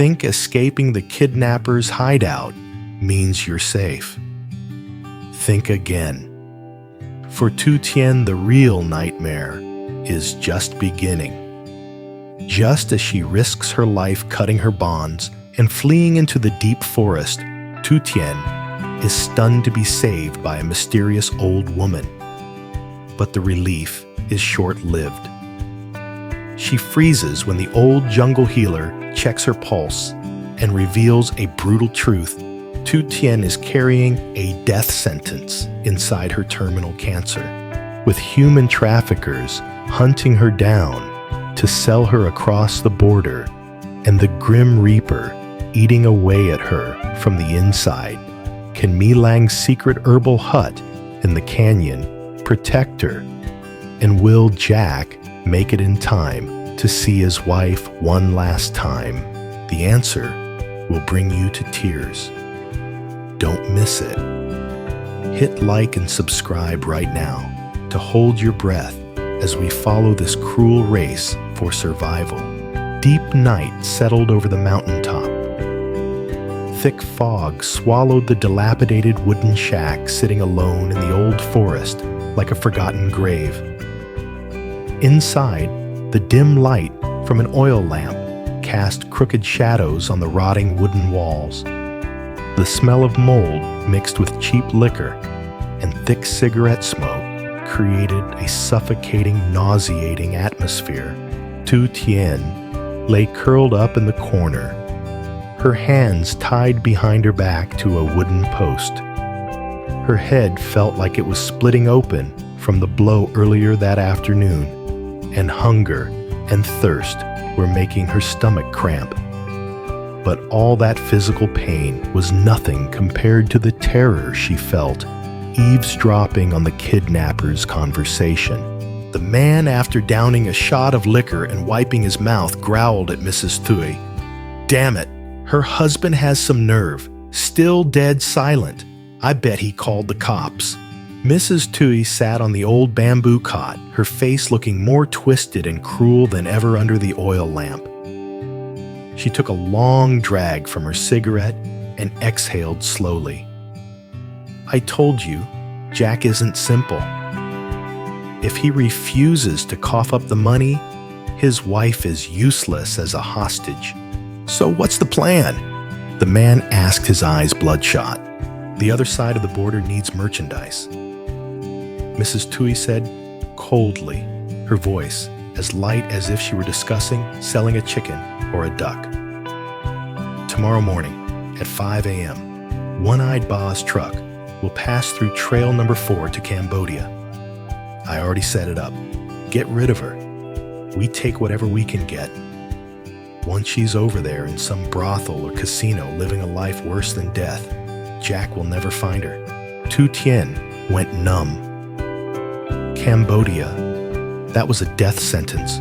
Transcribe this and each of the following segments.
think escaping the kidnapper's hideout means you're safe. Think again. For Tien, the real nightmare is just beginning. Just as she risks her life cutting her bonds and fleeing into the deep forest, Tien is stunned to be saved by a mysterious old woman. But the relief is short-lived. She freezes when the old jungle healer checks her pulse and reveals a brutal truth. Tien is carrying a death sentence inside her terminal cancer, with human traffickers hunting her down to sell her across the border, and the Grim Reaper eating away at her from the inside. Can Mi Lang's secret herbal hut in the canyon protect her? And will Jack make it in time to see his wife one last time? The answer will bring you to tears. Don't miss it. Hit like and subscribe right now to hold your breath as we follow this cruel race for survival. Deep night settled over the mountaintop. Thick fog swallowed the dilapidated wooden shack sitting alone in the old forest like a forgotten grave. Inside, the dim light from an oil lamp cast crooked shadows on the rotting wooden walls. The smell of mold mixed with cheap liquor and thick cigarette smoke created a suffocating, nauseating atmosphere. Tien lay curled up in the corner, her hands tied behind her back to a wooden post. Her head felt like it was splitting open from the blow earlier that afternoon, and hunger and thirst were making her stomach cramp. But all that physical pain was nothing compared to the terror she felt eavesdropping on the kidnapper's conversation. The man, after downing a shot of liquor and wiping his mouth, growled at Mrs. Tui. "Damn it, her husband has some nerve. Still dead silent. I bet he called the cops." Mrs. Tui sat on the old bamboo cot, her face looking more twisted and cruel than ever under the oil lamp. She took a long drag from her cigarette and exhaled slowly. "I told you, Jack isn't simple. If he refuses to cough up the money, his wife is useless as a hostage. So what's the plan?" The man asked, his eyes bloodshot. "The other side of the border needs merchandise," Mrs. Tui said coldly, her voice as light as if she were discussing selling a chicken or a duck. "Tomorrow morning at 5 a.m., One-Eyed Ba's truck will pass through trail number 4 to Cambodia. I already set it up. Get rid of her. We take whatever we can get. Once she's over there in some brothel or casino living a life worse than death, Jack will never find her." Tien went numb. Cambodia, that was a death sentence.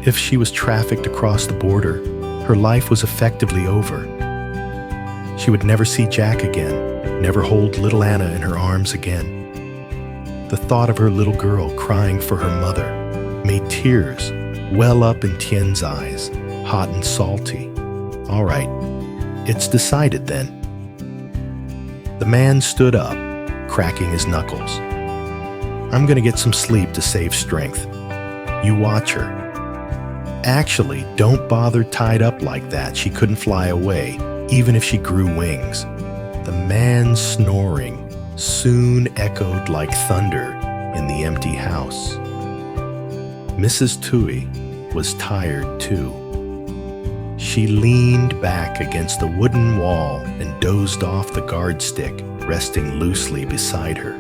If she was trafficked across the border, her life was effectively over. She would never see Jack again, never hold little Anna in her arms again. The thought of her little girl crying for her mother made tears well up in Tien's eyes, hot and salty. "All right, it's decided then." The man stood up, cracking his knuckles. "I'm gonna get some sleep to save strength. You watch her. Actually, don't bother tied up like that. She couldn't fly away, even if she grew wings." The man's snoring soon echoed like thunder in the empty house. Mrs. Tui was tired too. She leaned back against the wooden wall and dozed off the guard stick, resting loosely beside her.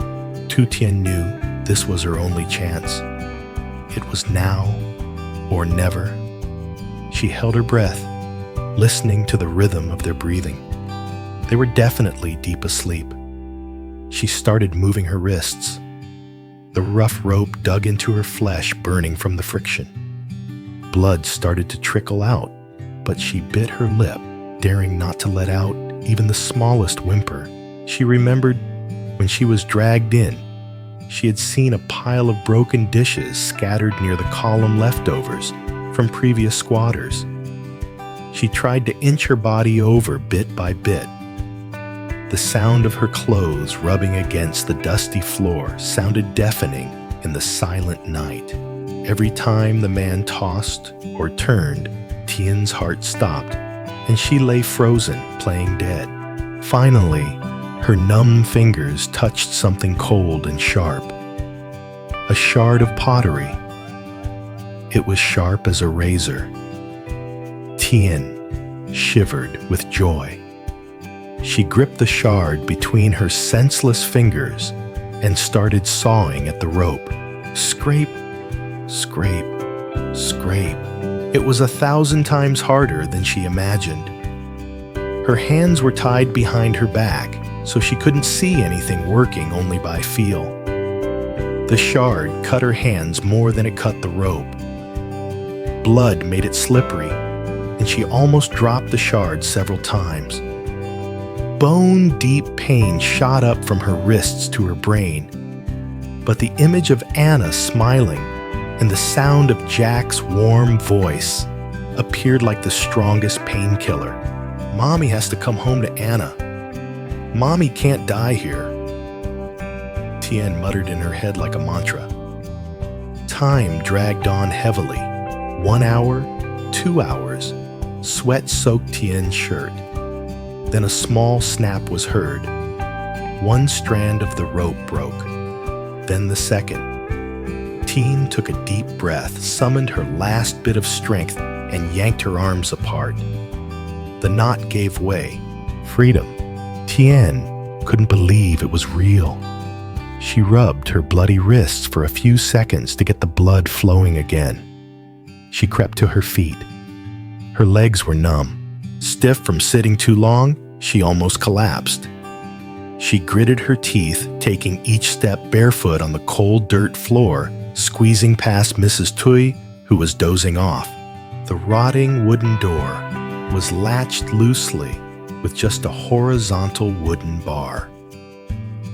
Tien knew this was her only chance. It was now or never. She held her breath, listening to the rhythm of their breathing. They were definitely deep asleep. She started moving her wrists. The rough rope dug into her flesh, burning from the friction. Blood started to trickle out, but she bit her lip, daring not to let out even the smallest whimper. She remembered when she was dragged in, she had seen a pile of broken dishes scattered near the column leftovers from previous squatters. She tried to inch her body over bit by bit. The sound of her clothes rubbing against the dusty floor sounded deafening in the silent night. Every time the man tossed or turned, Tien's heart stopped, and she lay frozen, playing dead. Finally, her numb fingers touched something cold and sharp. A shard of pottery. It was sharp as a razor. Tien shivered with joy. She gripped the shard between her senseless fingers and started sawing at the rope. Scrape, scrape, scrape. It was 1,000 times harder than she imagined. Her hands were tied behind her back, so she couldn't see anything working only by feel. The shard cut her hands more than it cut the rope. Blood made it slippery, and she almost dropped the shard several times. Bone-deep pain shot up from her wrists to her brain, but the image of Anna smiling and the sound of Jack's warm voice appeared like the strongest painkiller. Mommy has to come home to Anna. Mommy can't die here. Tien muttered in her head like a mantra. Time dragged on heavily. 1 hour, 2 hours. Sweat soaked Tien's shirt. Then a small snap was heard. One strand of the rope broke. Then the second. Tien took a deep breath, summoned her last bit of strength, and yanked her arms apart. The knot gave way. Freedom. Tien couldn't believe it was real. She rubbed her bloody wrists for a few seconds to get the blood flowing again. She crept to her feet. Her legs were numb. Stiff from sitting too long, she almost collapsed. She gritted her teeth, taking each step barefoot on the cold dirt floor, squeezing past Mrs. Tieu, who was dozing off. The rotting wooden door was latched loosely with just a horizontal wooden bar.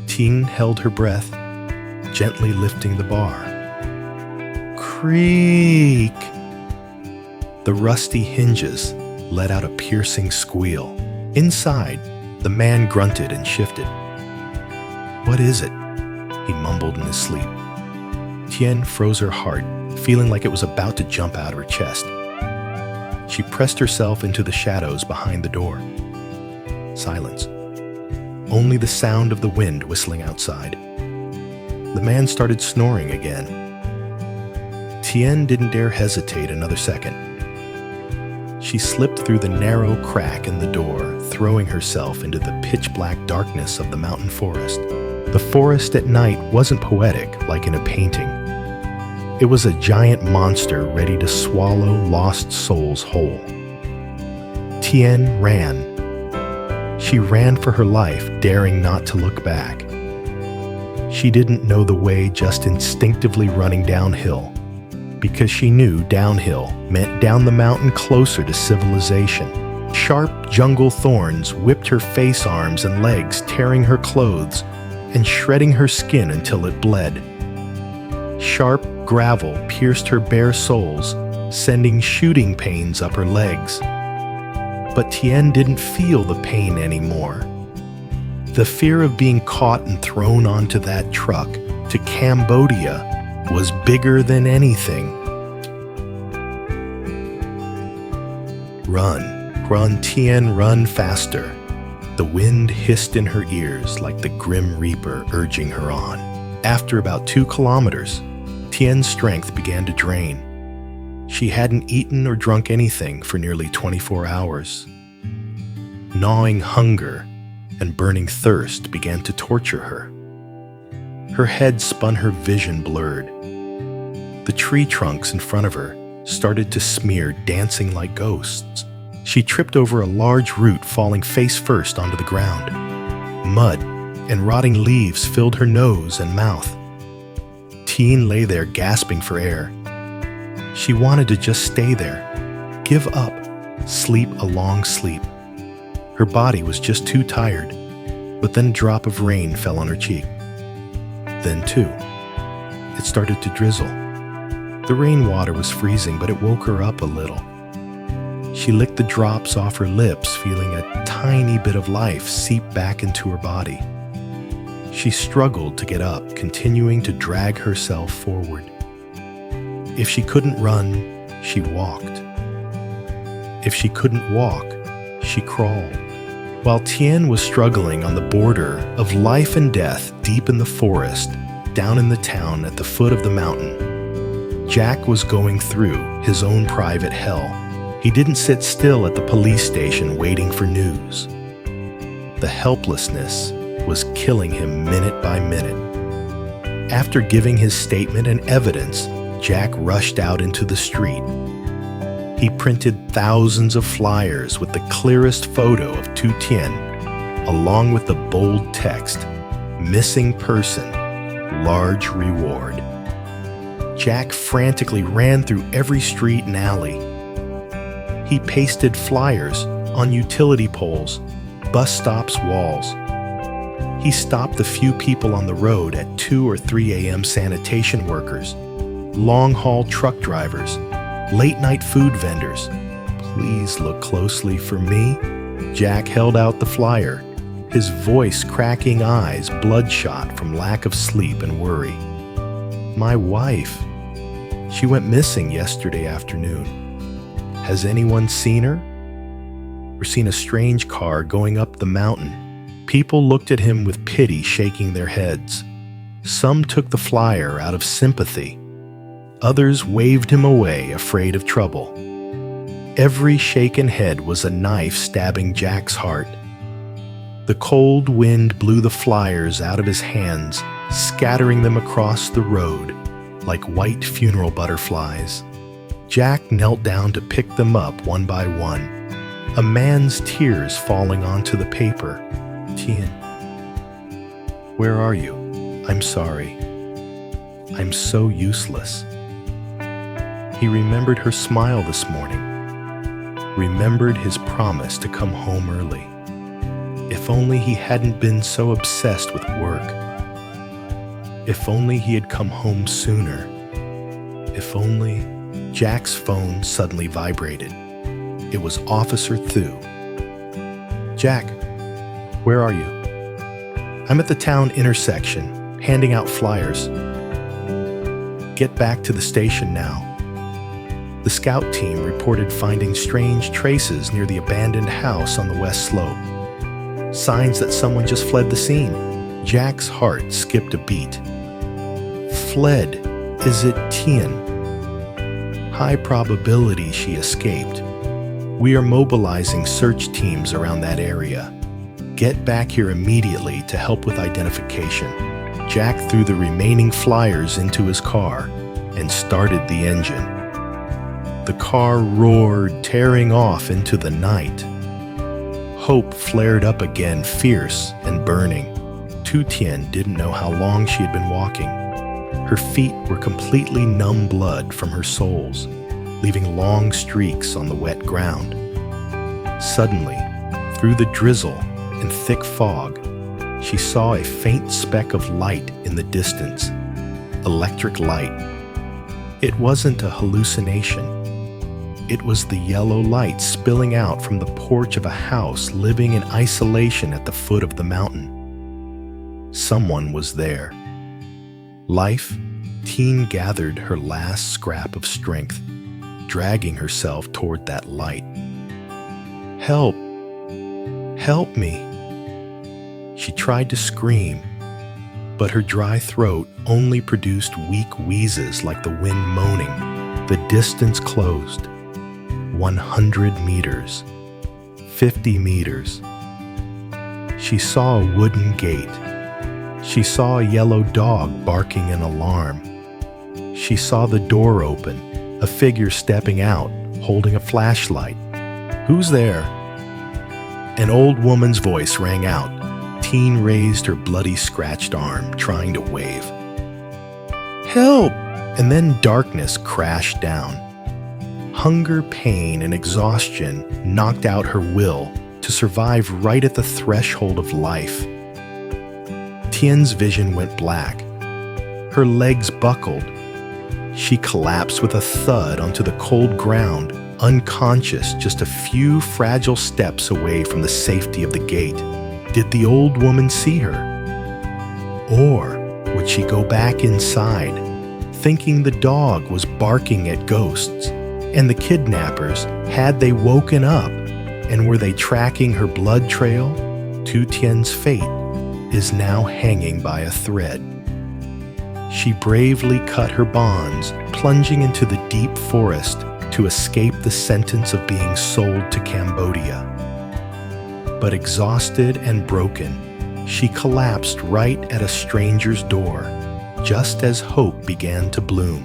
Tien held her breath, gently lifting the bar. Creak! The rusty hinges let out a piercing squeal. Inside, the man grunted and shifted. What is it? He mumbled in his sleep. Tien froze her heart, feeling like it was about to jump out of her chest. She pressed herself into the shadows behind the door. Silence. Only the sound of the wind whistling outside. The man started snoring again. Tien didn't dare hesitate another second. She slipped through the narrow crack in the door, throwing herself into the pitch-black darkness of the mountain forest. The forest at night wasn't poetic like in a painting. It was a giant monster ready to swallow lost souls whole. Tien ran. She ran for her life, daring not to look back. She didn't know the way, just instinctively running downhill, because she knew downhill meant down the mountain closer to civilization. Sharp jungle thorns whipped her face, arms, and legs, tearing her clothes and shredding her skin until it bled. Sharp gravel pierced her bare soles, sending shooting pains up her legs. But Tien didn't feel the pain anymore. The fear of being caught and thrown onto that truck to Cambodia was bigger than anything. Run, Tien, run faster. The wind hissed in her ears like the Grim Reaper urging her on. After about 2 kilometers, Tien's strength began to drain. She hadn't eaten or drunk anything for nearly 24 hours. Gnawing hunger and burning thirst began to torture her. Her head spun, her vision blurred. The tree trunks in front of her started to smear, dancing like ghosts. She tripped over a large root, falling face first onto the ground. Mud and rotting leaves filled her nose and mouth. Tien lay there gasping for air. She wanted to just stay there, give up, sleep a long sleep. Her body was just too tired, but then a drop of rain fell on her cheek. Then 2. It started to drizzle. The rainwater was freezing, but it woke her up a little. She licked the drops off her lips, feeling a tiny bit of life seep back into her body. She struggled to get up, continuing to drag herself forward. If she couldn't run, she walked. If she couldn't walk, she crawled. While Tien was struggling on the border of life and death deep in the forest, down in the town at the foot of the mountain, Jack was going through his own private hell. He didn't sit still at the police station waiting for news. The helplessness was killing him minute by minute. After giving his statement and evidence, Jack rushed out into the street. He printed thousands of flyers with the clearest photo of Tien, along with the bold text, "Missing person, large reward." Jack frantically ran through every street and alley. He pasted flyers on utility poles, bus stops' walls. He stopped the few people on the road at 2 or 3 a.m. sanitation workers, long-haul truck drivers, late-night food vendors. "Please look closely for me." Jack held out the flyer, his voice cracking, eyes bloodshot from lack of sleep and worry. "My wife. She went missing yesterday afternoon. Has anyone seen her? Or seen a strange car going up the mountain?" People looked at him with pity, shaking their heads. Some took the flyer out of sympathy. Others waved him away, afraid of trouble. Every shaken head was a knife stabbing Jack's heart. The cold wind blew the flyers out of his hands, scattering them across the road like white funeral butterflies. Jack knelt down to pick them up one by one, a man's tears falling onto the paper. "Tien, where are you? I'm sorry. I'm so useless." He remembered her smile this morning, remembered his promise to come home early. If only he hadn't been so obsessed with work. If only he had come home sooner. If only... Jack's phone suddenly vibrated. It was Officer Tieu. "Jack, where are you?" "I'm at the town intersection, handing out flyers." "Get back to the station now." The scout team reported finding strange traces near the abandoned house on the west slope. Signs that someone just fled the scene. Jack's heart skipped a beat. Fled? Is it Tien? High probability she escaped. We are mobilizing search teams around that area. Get back here immediately to help with identification. Jack threw the remaining flyers into his car and started the engine. The car roared, tearing off into the night. Hope flared up again, fierce and burning. Tien didn't know how long she had been walking. Her feet were completely numb blood from her soles, leaving long streaks on the wet ground. Suddenly, through the drizzle and thick fog, she saw a faint speck of light in the distance. Electric light. It wasn't a hallucination. It was the yellow light spilling out from the porch of a house living in isolation at the foot of the mountain. Someone was there. Life, Tien gathered her last scrap of strength, dragging herself toward that light. "Help! Help me!" She tried to scream, but her dry throat only produced weak wheezes like the wind moaning. The distance closed. 100 meters. 50 meters. She saw a wooden gate. She saw a yellow dog barking in alarm. She saw the door open, a figure stepping out, holding a flashlight. "Who's there?" An old woman's voice rang out. Tien raised her bloody, scratched arm, trying to wave. "Help!" And then darkness crashed down. Hunger, pain, and exhaustion knocked out her will to survive right at the threshold of life. Tien's vision went black. Her legs buckled. She collapsed with a thud onto the cold ground unconscious just a few fragile steps away from the safety of the gate. Did the old woman see her? Or would she go back inside, thinking the dog was barking at ghosts? And the kidnappers, had they woken up, and were they tracking her blood trail? Tien's fate is now hanging by a thread. She bravely cut her bonds, plunging into the deep forest to escape the sentence of being sold to Cambodia. But exhausted and broken, she collapsed right at a stranger's door, just as hope began to bloom.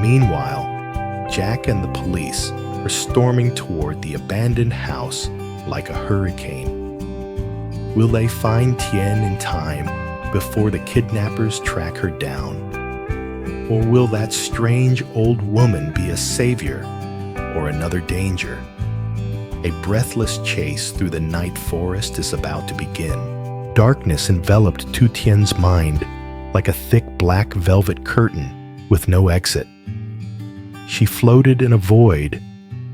Meanwhile, Jack and the police are storming toward the abandoned house like a hurricane. Will they find Tien in time before the kidnappers track her down? Or will that strange old woman be a savior or another danger? A breathless chase through the night forest is about to begin. Darkness enveloped Tien's mind like a thick black velvet curtain with no exit. She floated in a void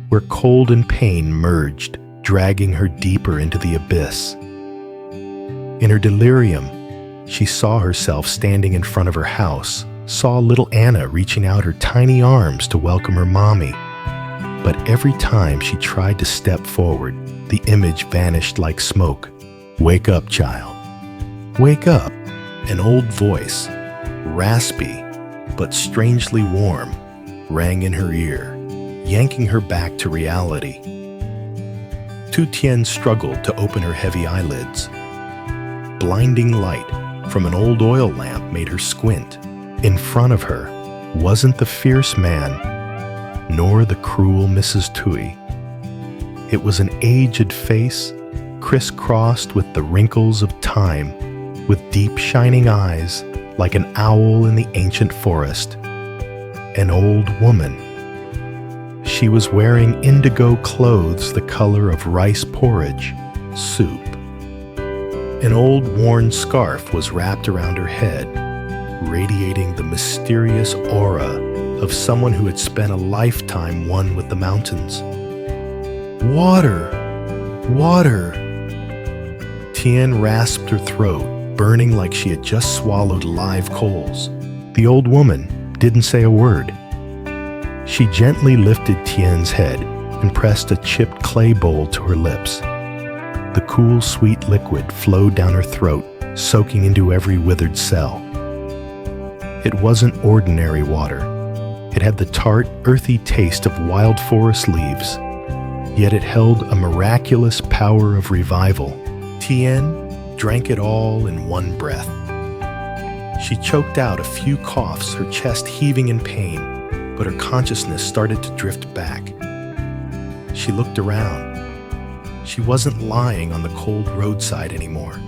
where cold and pain merged, dragging her deeper into the abyss. In her delirium, she saw herself standing in front of her house, saw little Anna reaching out her tiny arms to welcome her mommy. But every time she tried to step forward, the image vanished like smoke. "Wake up, child. Wake up." An old voice, raspy but strangely warm, rang in her ear, yanking her back to reality. Tien struggled to open her heavy eyelids. Blinding light from an old oil lamp made her squint. In front of her wasn't the fierce man, nor the cruel Mrs. Tui. It was an aged face, crisscrossed with the wrinkles of time, with deep shining eyes like an owl in the ancient forest. An old woman. She was wearing indigo clothes the color of rice porridge, soup. An old worn scarf was wrapped around her head, radiating the mysterious aura of someone who had spent a lifetime one with the mountains. "Water! Water!" Tien rasped her throat, burning like she had just swallowed live coals. The old woman didn't say a word. She gently lifted Tien's head and pressed a chipped clay bowl to her lips. The cool, sweet liquid flowed down her throat, soaking into every withered cell. It wasn't ordinary water. It had the tart, earthy taste of wild forest leaves, yet it held a miraculous power of revival. Tien drank it all in one breath. She choked out a few coughs, her chest heaving in pain, but her consciousness started to drift back. She looked around. She wasn't lying on the cold roadside anymore.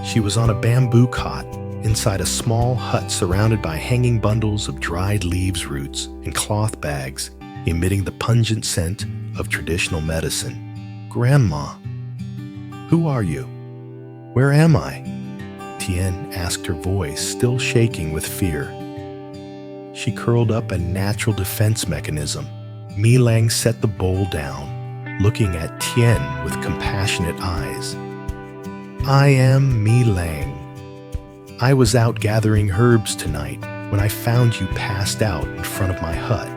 She was on a bamboo cot inside a small hut surrounded by hanging bundles of dried leaves roots and cloth bags emitting the pungent scent of traditional medicine. "Grandma, who are you? Where am I?" Tien asked, her voice still shaking with fear. She curled up a natural defense mechanism. Mi Lang set the bowl down, looking at Tien with compassionate eyes. "I am Mi Lang. I was out gathering herbs tonight when I found you passed out in front of my hut.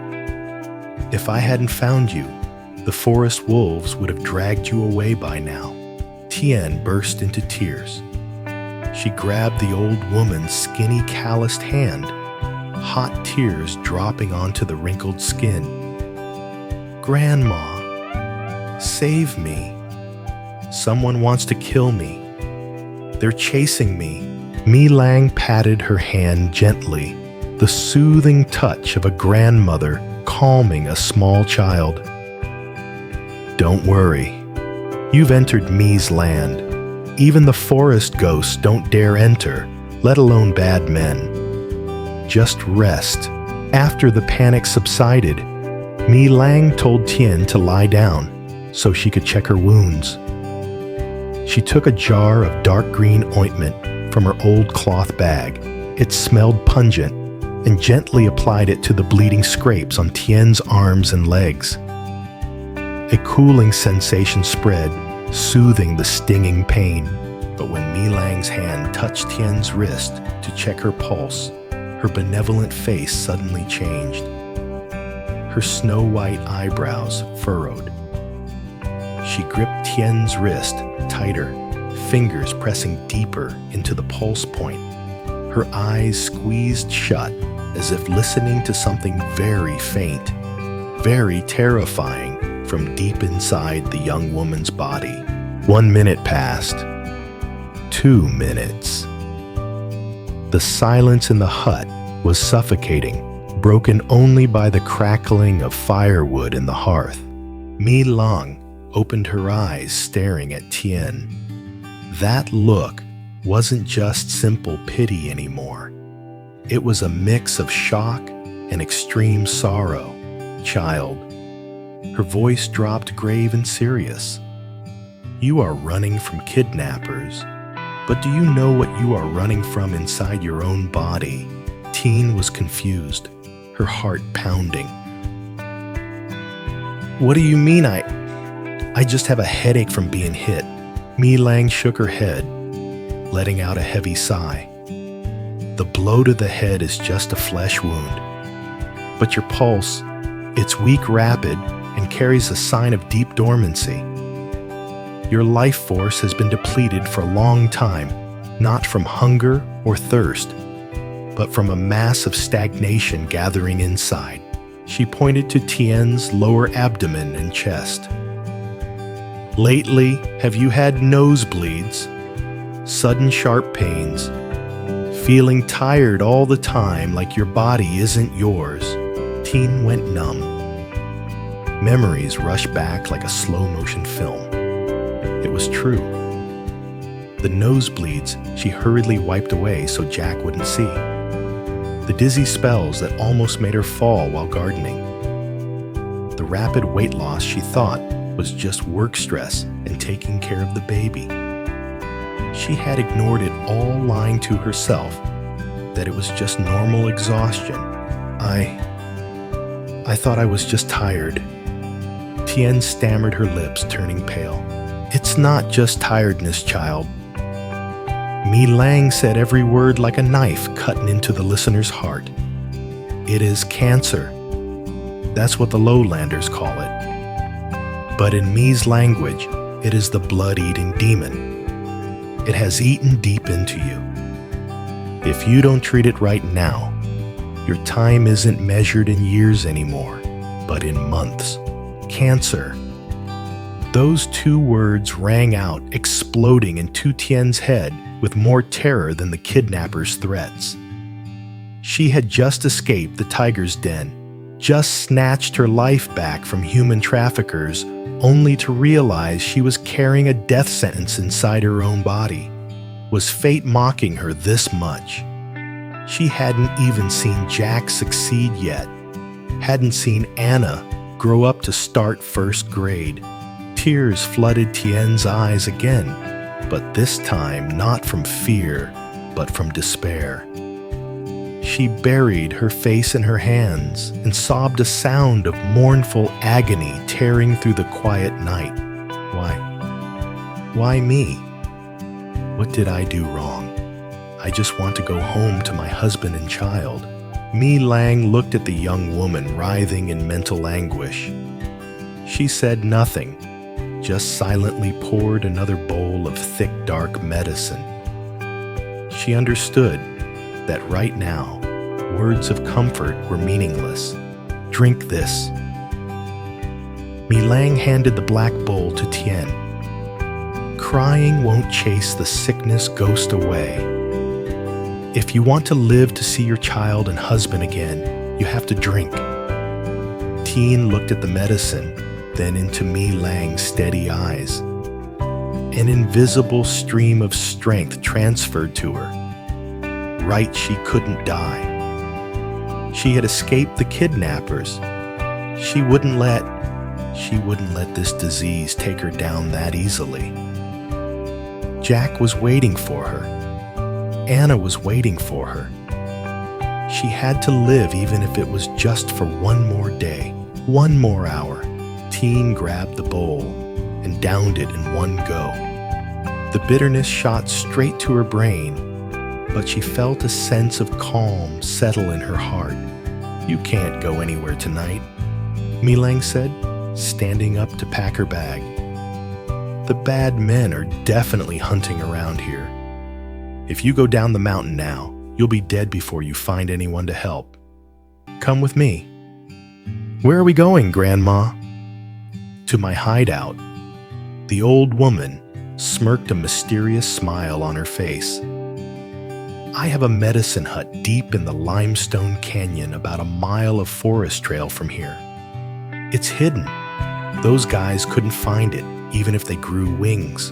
If I hadn't found you, the forest wolves would have dragged you away by now." Tien burst into tears. She grabbed the old woman's skinny, calloused hand, hot tears dropping onto the wrinkled skin. "Grandma, save me. Someone wants to kill me. They're chasing me." Mi Lang patted her hand gently, the soothing touch of a grandmother calming a small child. "Don't worry. You've entered Mi's land. Even the forest ghosts don't dare enter, let alone bad men. Just rest." After the panic subsided, Mi Lang told Tien to lie down so she could check her wounds. She took a jar of dark green ointment from her old cloth bag. It smelled pungent, and gently applied it to the bleeding scrapes on Tien's arms and legs. A cooling sensation spread, soothing the stinging pain. But when Mi Lang's hand touched Tien's wrist to check her pulse, her benevolent face suddenly changed. Her snow-white eyebrows furrowed. She gripped Tien's wrist tighter, fingers pressing deeper into the pulse point. Her eyes squeezed shut as if listening to something very faint, very terrifying from deep inside the young woman's body. 1 minute passed. 2 minutes. The silence in the hut was suffocating, broken only by the crackling of firewood in the hearth. Mi Lang opened her eyes, staring at Tien. That look wasn't just simple pity anymore. It was a mix of shock and extreme sorrow. Child. Her voice dropped grave and serious. You are running from kidnappers, but do you know what you are running from inside your own body? Tien was confused, her heart pounding. What do you mean I just have a headache from being hit? Mi Lang shook her head, letting out a heavy sigh. The blow to the head is just a flesh wound. But your pulse, it's weak, rapid, and carries a sign of deep dormancy. Your life force has been depleted for a long time, not from hunger or thirst, but from a mass of stagnation gathering inside. She pointed to Tien's lower abdomen and chest. Lately, have you had nosebleeds, sudden sharp pains, feeling tired all the time like your body isn't yours? Tien went numb. Memories rushed back like a slow-motion film. It was true. The nosebleeds she hurriedly wiped away so Jack wouldn't see. The dizzy spells that almost made her fall while gardening. The rapid weight loss she thought was just work stress and taking care of the baby. She had ignored it all, lying to herself that it was just normal exhaustion. I thought I was just tired. Tien stammered, her lips turning pale. It's not just tiredness, child. Mi Lang said every word like a knife cutting into the listener's heart. It is cancer. That's what the lowlanders call it. But in Mi's language, it is the blood-eating demon. It has eaten deep into you. If you don't treat it right now, your time isn't measured in years anymore, but in months. Cancer. Those 2 words rang out, exploding into Tien's head with more terror than the kidnapper's threats. She had just escaped the tiger's den, just snatched her life back from human traffickers, only to realize she was carrying a death sentence inside her own body. Was fate mocking her this much? She hadn't even seen Jack succeed yet, hadn't seen Anna grow up to start first grade. Tears flooded Tien's eyes again, but this time not from fear, but from despair. She buried her face in her hands and sobbed a sound of mournful agony tearing through the quiet night. Why me? What did I do wrong? I just want to go home to my husband and child. Mi Lang looked at the young woman writhing in mental anguish. She said nothing, just silently poured another bowl of thick, dark medicine. She understood that right now, words of comfort were meaningless. Drink this. Mi Lang handed the black bowl to Tien. Crying won't chase the sickness ghost away. If you want to live to see your child and husband again, you have to drink. Tien looked at the medicine, then into Mi Lang's steady eyes. An invisible stream of strength transferred to her. Right, she couldn't die. She had escaped the kidnappers. She wouldn't let this disease take her down that easily. Jack was waiting for her. Anna was waiting for her. She had to live even if it was just for one more day, one more hour. Tien grabbed the bowl and downed it in one go. The bitterness shot straight to her brain, but she felt a sense of calm settle in her heart. "You can't go anywhere tonight," My Lang said, standing up to pack her bag. "The bad men are definitely hunting around here. If you go down the mountain now, you'll be dead before you find anyone to help. Come with me." "Where are we going, Grandma?" "To my hideout." The old woman smirked a mysterious smile on her face. "I have a medicine hut deep in the limestone canyon about a mile of forest trail from here. It's hidden. Those guys couldn't find it, even if they grew wings.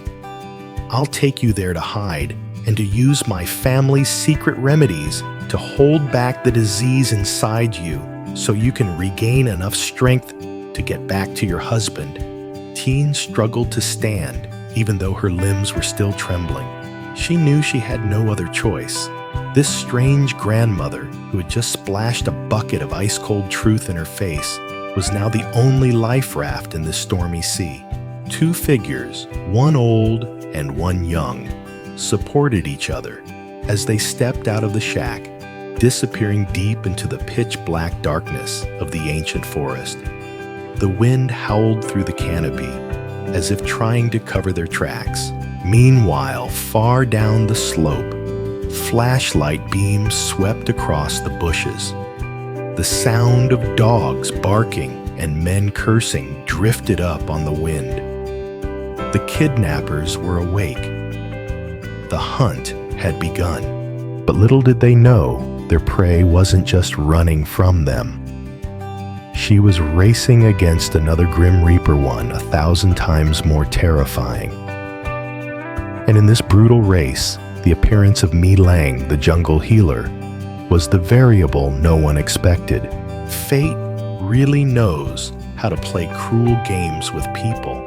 I'll take you there to hide and to use my family's secret remedies to hold back the disease inside you so you can regain enough strength to get back to your husband." Tien struggled to stand, even though her limbs were still trembling. She knew she had no other choice. This strange grandmother, who had just splashed a bucket of ice-cold truth in her face, was now the only life raft in this stormy sea. Two figures, one old and one young, supported each other as they stepped out of the shack, disappearing deep into the pitch-black darkness of the ancient forest. The wind howled through the canopy, as if trying to cover their tracks. Meanwhile, far down the slope, flashlight beams swept across the bushes. The sound of dogs barking and men cursing drifted up on the wind. The kidnappers were awake. The hunt had begun, but little did they know their prey wasn't just running from them. She was racing against another Grim Reaper one 1,000 times more terrifying. And in this brutal race, the appearance of My Lang, the jungle healer, was the variable no one expected. Fate really knows how to play cruel games with people.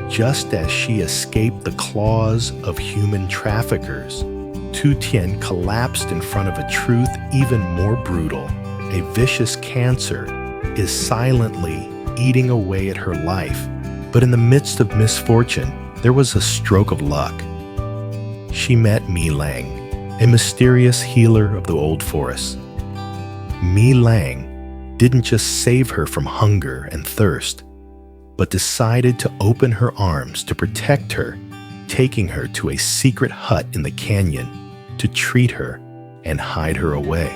Just as she escaped the claws of human traffickers, Tien collapsed in front of a truth even more brutal. A vicious cancer is silently eating away at her life. But in the midst of misfortune, there was a stroke of luck. She met My Lang, a mysterious healer of the old forest. My Lang didn't just save her from hunger and thirst, but decided to open her arms to protect her, taking her to a secret hut in the canyon to treat her and hide her away.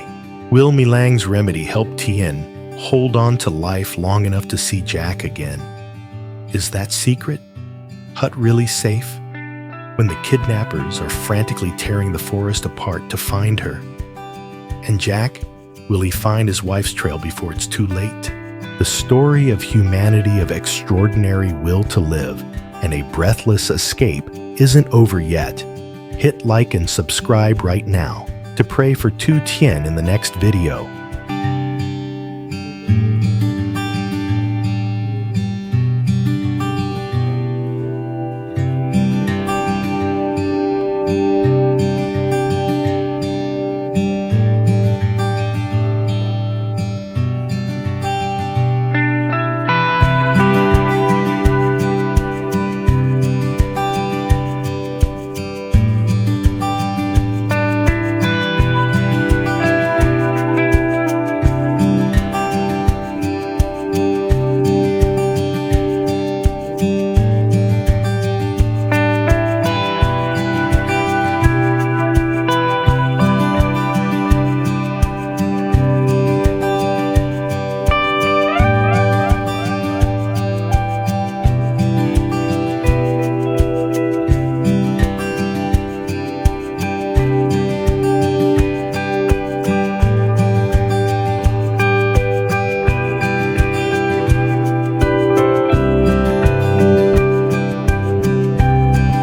Will My Lang's remedy help Tien hold on to life long enough to see Jack again? Is that secret hut really safe when the kidnappers are frantically tearing the forest apart to find her? And Jack, will he find his wife's trail before it's too late? The story of humanity of extraordinary will to live and a breathless escape isn't over yet. Hit like and subscribe right now to pray for Tien in the next video.